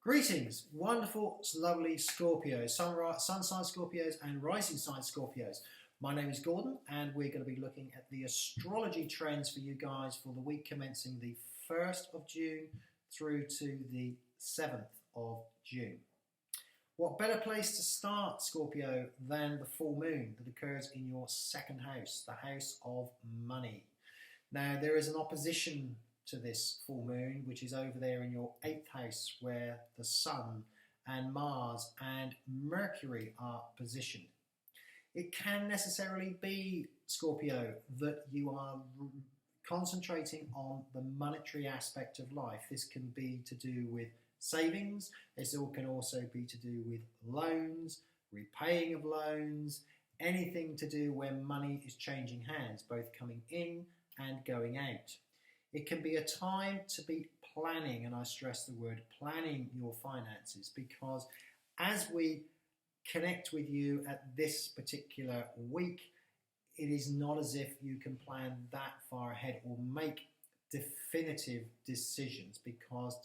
Greetings, wonderful, lovely Scorpios, sun sign Scorpios and rising sign Scorpios. My name is Gordon and we're going to be looking at the astrology trends for you guys for the week commencing the 1st of June through to the 7th of June. What better place to start, Scorpio, than the full moon that occurs in your second house, the house of money. Now, there is an opposition to this full moon, which is over there in your 8th house, where the Sun and Mars and Mercury are positioned. It can necessarily be, Scorpio, that you are concentrating on the monetary aspect of life. This can be to do with savings. This can also be to do with loans, repaying of loans, anything to do where money is changing hands, both coming in and going out. It can be a time to be planning, and I stress the word planning your finances, because as we connect with you at this particular week, it is not as if you can plan that far ahead or make definitive decisions, because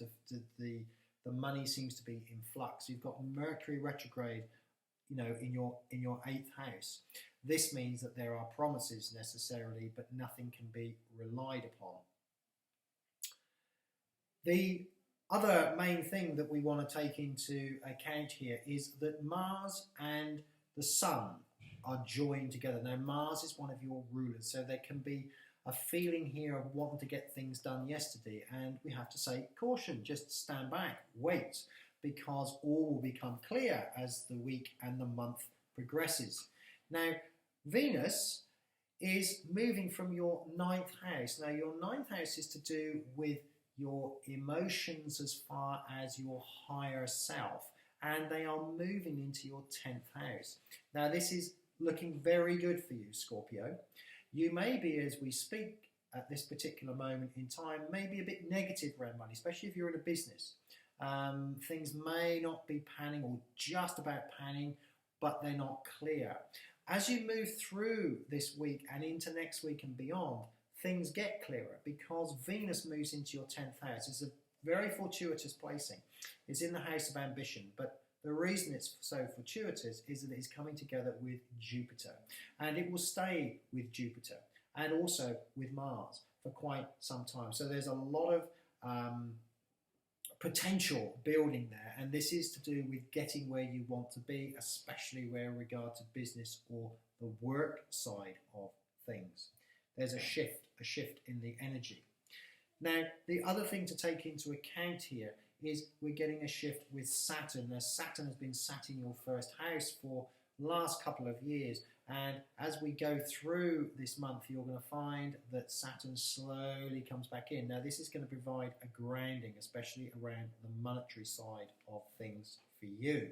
the money seems to be in flux. You've got Mercury retrograde, in your 8th house. This means that there are promises necessarily, but nothing can be relied upon. The other main thing that we want to take into account here is that Mars and the Sun are joined together. Now, Mars is one of your rulers, so there can be a feeling here of wanting to get things done yesterday, and we have to say, caution, just stand back, wait, because all will become clear as the week and the month progresses. Now, Venus is moving from your 9th house. Now, your 9th house is to do with your emotions as far as your higher self, and they are moving into your 10th house. Now, this is looking very good for you, Scorpio. You may be, as we speak at this particular moment in time, maybe a bit negative around money, especially if you're in a business. Things may not be panning or just about panning, but they're not clear. As you move through this week and into next week and beyond, things get clearer because Venus moves into your 10th house. It's a very fortuitous placing. It's in the house of ambition, but the reason it's so fortuitous is that it's coming together with Jupiter, and it will stay with Jupiter and also with Mars for quite some time. So there's a lot of potential building there, and this is to do with getting where you want to be, especially where in regard to business or the work side of things. There's a shift in the energy. Now, the other thing to take into account here is we're getting a shift with Saturn. Now, Saturn has been sat in your 1st house for the last couple of years, and as we go through this month, you're going to find that Saturn slowly comes back in. Now, this is going to provide a grounding, especially around the monetary side of things for you.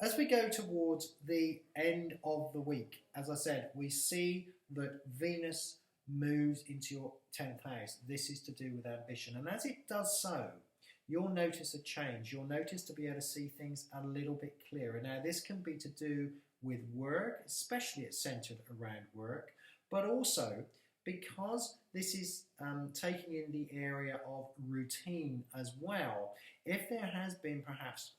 As we go towards the end of the week, as I said, we see that Venus moves into your 10th house. This is to do with ambition. And as it does so, you'll notice a change. You'll notice to be able to see things a little bit clearer. Now, this can be to do with work, especially it's centered around work, but also because this is taking in the area of routine as well. If there has been perhaps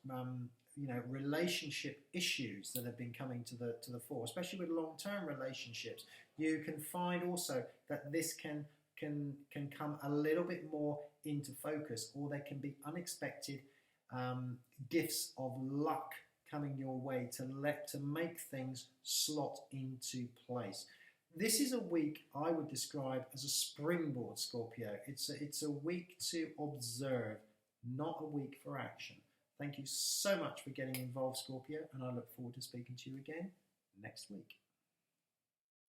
relationship issues that have been coming to the fore, especially with long-term relationships, you can find also that this can come a little bit more into focus, or there can be unexpected gifts of luck coming your way to make things slot into place. This is a week I would describe as a springboard, Scorpio. It's a week to observe, not a week for action. Thank you so much for getting involved, Scorpio, and I look forward to speaking to you again next week.